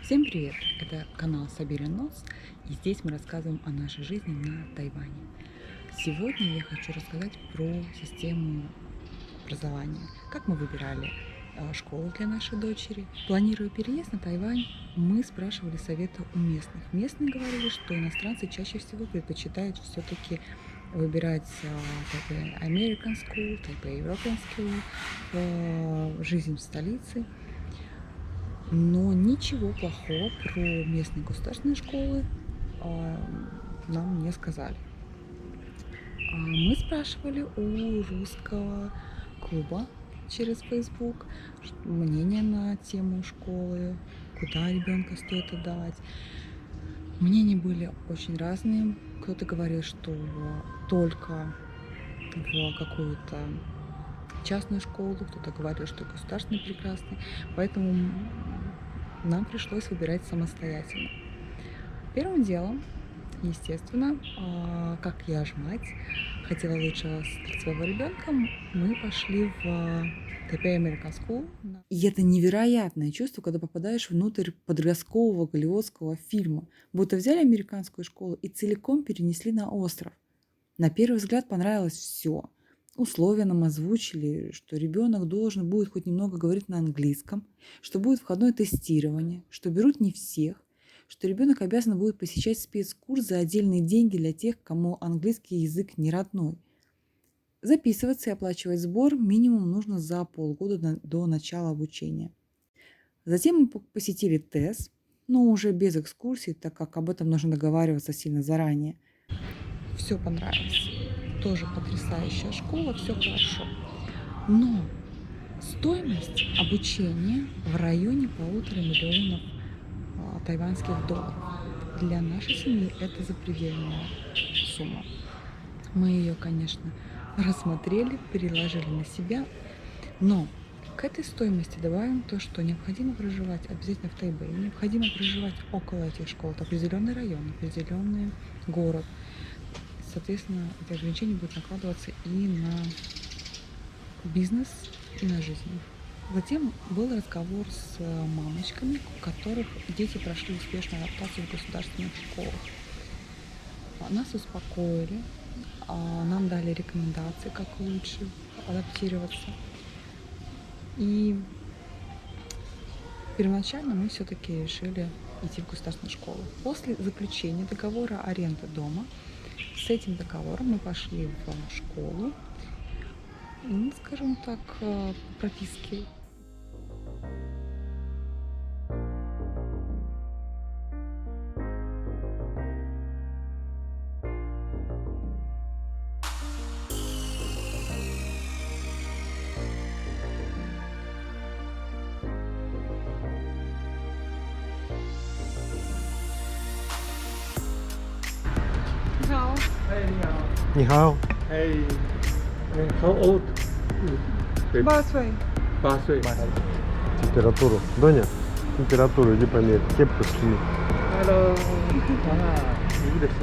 Всем привет! Это канал Сабирин Нос, и здесь мы рассказываем о нашей жизни на Тайване. Сегодня я хочу рассказать про систему образования. Как мы выбирали школу для нашей дочери. Планируя переезд на Тайвань, мы спрашивали совета у местных. Местные говорили, что иностранцы чаще всего предпочитают все-таки выбирать Taipei American School, Taipei European School, жизнь в столице. Но ничего плохого про местные государственные школы нам не сказали. Мы спрашивали у русского клуба через Facebook мнение на тему школы, куда ребенка стоит отдавать. Мнения были очень разные. Кто-то говорил, что только в какую-то частную школу, кто-то говорил, что государственный прекрасный. Поэтому нам пришлось выбирать самостоятельно. Первым делом, естественно, как я ж мать, хотела лучшего для своего ребенка, мы пошли в Taipei American School. И это невероятное чувство, когда попадаешь внутрь подросткового голливудского фильма. Будто взяли американскую школу и целиком перенесли на остров. На первый взгляд понравилось все. Условия нам озвучили, что ребенок должен будет хоть немного говорить на английском, что будет входное тестирование, что берут не всех, что ребенок обязан будет посещать спецкурс за отдельные деньги для тех, кому английский язык не родной. Записываться и оплачивать сбор минимум нужно за полгода до начала обучения. Затем мы посетили тест, но уже без экскурсий, так как об этом нужно договариваться сильно заранее. Все понравилось. Тоже потрясающая школа, все хорошо. Но стоимость обучения в районе 1,5 миллиона тайваньских долларов. Для нашей семьи это запредельная сумма. Мы ее, конечно, рассмотрели, переложили на себя, но к этой стоимости добавим то, что необходимо проживать обязательно в Тайбэе, необходимо проживать около этих школ, это определенный район, определенный город. Соответственно, эти ограничения будут накладываться и на бизнес, и на жизнь. Затем был разговор с мамочками, у которых дети прошли успешную адаптацию в государственных школах. Нас успокоили, нам дали рекомендации, как лучше адаптироваться. И первоначально мы все-таки решили идти в государственную школу. После заключения договора аренды дома, с этим договором мы пошли в школу, скажем так, по прописке. Ni hao. Hey, how old? 8岁， 8岁。 Температуру. Доня, температуру иди померь. Кепку сними. Hello. いいです。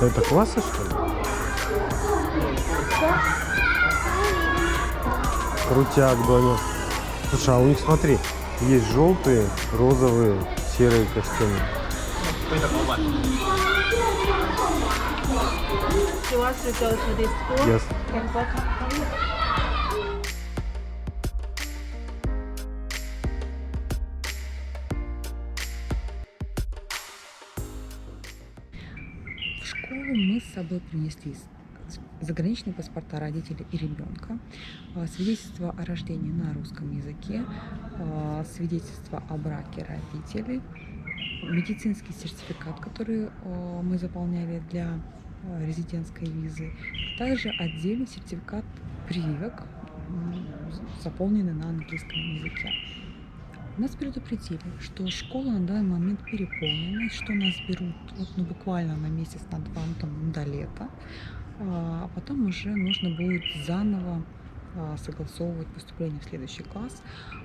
Это классы, что ли? Крутяк, Доня. Слушай, а у них, смотри, есть желтые, розовые, серые костюмы. She wants to go to this school. Yes. Can go come. В школу мы с собой принесли заграничные паспорта родителей и ребенка, свидетельство о рождении на русском языке, свидетельство о браке родителей, медицинский сертификат, который мы заполняли для резидентской визы, а также отдельный сертификат прививок, заполненный на английском языке. Нас предупредили, что школа на данный момент переполнена, и что нас берут вот, ну, буквально на месяц, на два, ну, там, до лета. А потом уже нужно будет заново согласовывать поступление в следующий класс.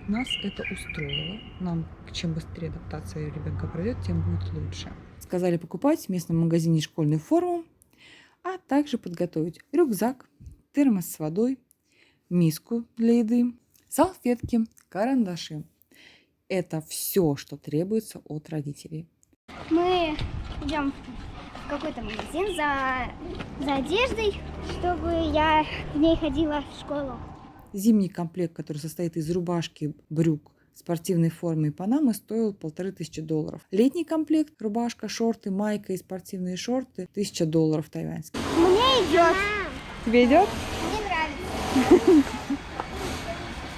Нас это устроило. Нам чем быстрее адаптация ребенка пройдет, тем будет лучше. Сказали покупать в местном магазине школьную форму, а также подготовить рюкзак, термос с водой, миску для еды, салфетки, карандаши. Это все, что требуется от родителей. Мы идем в какой-то магазин за одеждой, чтобы я в ней ходила в школу. Зимний комплект, который состоит из рубашки, брюк, спортивной формы и панамы, стоил $1500. Летний комплект, рубашка, шорты, майка и спортивные шорты, $1000 тайваньских. Мне идет. Тебе идет? Мне нравится.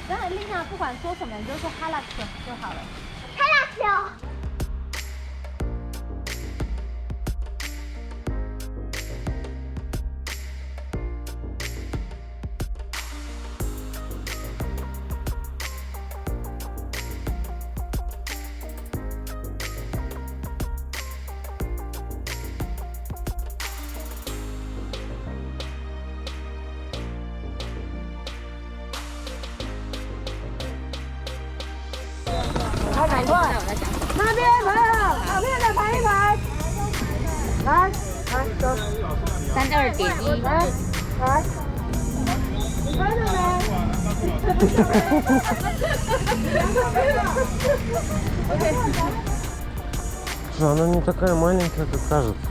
然后令他不管说什么，你就说 h a l a 就好了。大小。 Слушай, она не такая маленькая, как кажется.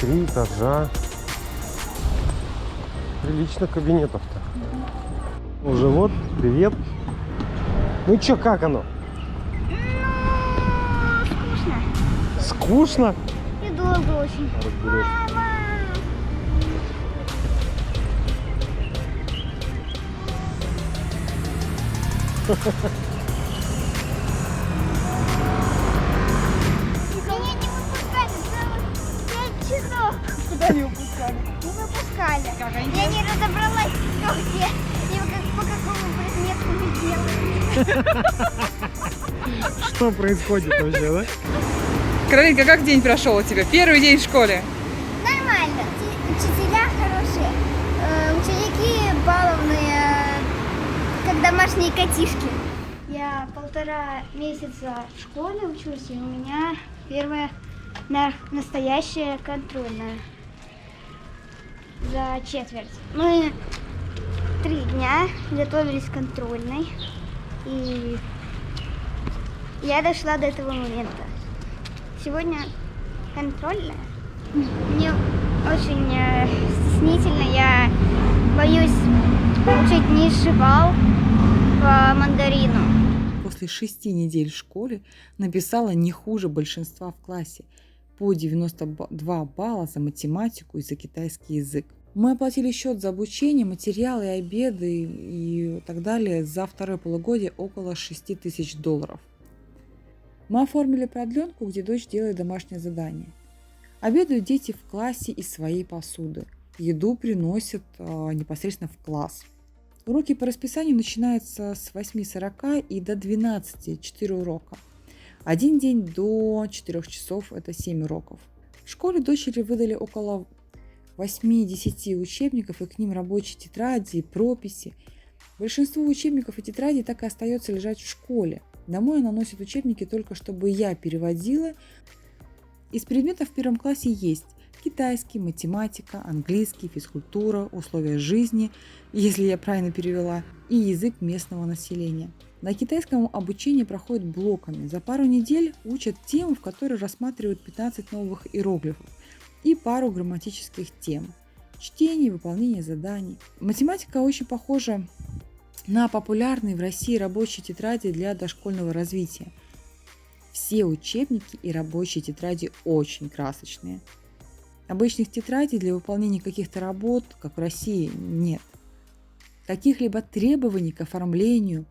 3 этажа. Прилично кабинетов-то. Уже вот, привет. Ну чё, как оно? Скучно. Скучно? И долго очень. Разберёшься. Меня не выпускали целых 5 часов. Куда не выпускали? Не выпускали. Я не разобралась, кто где и по какому предмету мы делаем. Что происходит вообще, да? Каролинка, как день прошел у тебя? Первый день в школе? Нормально. Учителя хорошие. Ученики баловные, как домашние котишки. Я 1,5 месяца в школе учусь, и у меня первая настоящая контрольная за четверть. Мы 3 дня готовились к контрольной, и я дошла до этого момента. Сегодня контрольная. Мне очень стеснительно, я боюсь получить низший балл по мандарину. После 6 недель в школе написала не хуже большинства в классе, по 92 балла за математику и за китайский язык. Мы оплатили счет за обучение, материалы, обеды и так далее за второе полугодие около $6000. Мы оформили продленку, где дочь делает домашнее задание. Обедают дети в классе из своей посуды. Еду приносят непосредственно в класс. Уроки по расписанию начинаются с 8:40 и до 12, 4 урока. Один день до 4 часов – это 7 уроков. В школе дочери выдали около 8-10 учебников и к ним рабочие тетради, прописи. Большинство учебников и тетрадей так и остается лежать в школе. Домой она носит учебники только чтобы я переводила. Из предметов в первом классе есть китайский, математика, английский, физкультура, условия жизни, если я правильно перевела, и язык местного населения. На китайском обучение проходит блоками. За пару недель учат тему, в которой рассматривают 15 новых иероглифов и пару грамматических тем. Чтение, выполнение заданий. Математика очень похожа на популярные в России рабочие тетради для дошкольного развития. Все учебники и рабочие тетради очень красочные. Обычных тетрадей для выполнения каких-то работ, как в России, нет. Каких-либо требований к оформлению,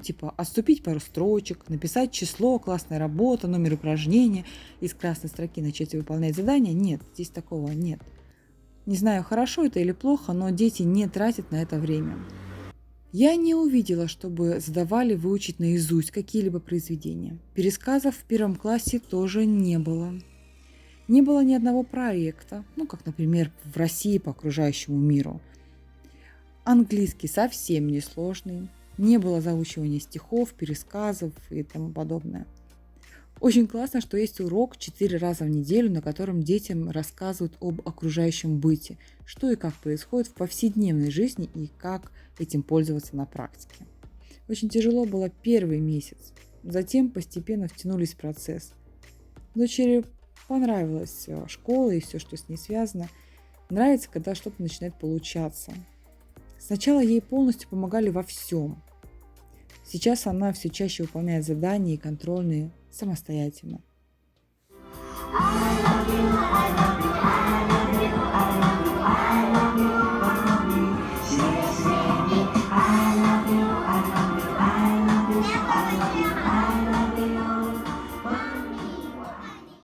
типа отступить пару строчек, написать число, классная работа, номер упражнения, из красной строки начать выполнять задания, нет, здесь такого нет. Не знаю, хорошо это или плохо, но дети не тратят на это время. Я не увидела, чтобы задавали выучить наизусть какие-либо произведения. Пересказов в 1 классе тоже не было. Не было ни одного проекта, как, например, в России по окружающему миру. Английский совсем не сложный. Не было заучивания стихов, пересказов и тому подобное. Очень классно, что есть урок 4 раза в неделю, на котором детям рассказывают об окружающем быте, что и как происходит в повседневной жизни и как этим пользоваться на практике. Очень тяжело было 1 месяц, затем постепенно втянулись в процесс. Дочери понравилась школа и все, что с ней связано. Нравится, когда что-то начинает получаться. Сначала ей полностью помогали во всем. Сейчас она все чаще выполняет задания и контрольные самостоятельно. I love you, I love you.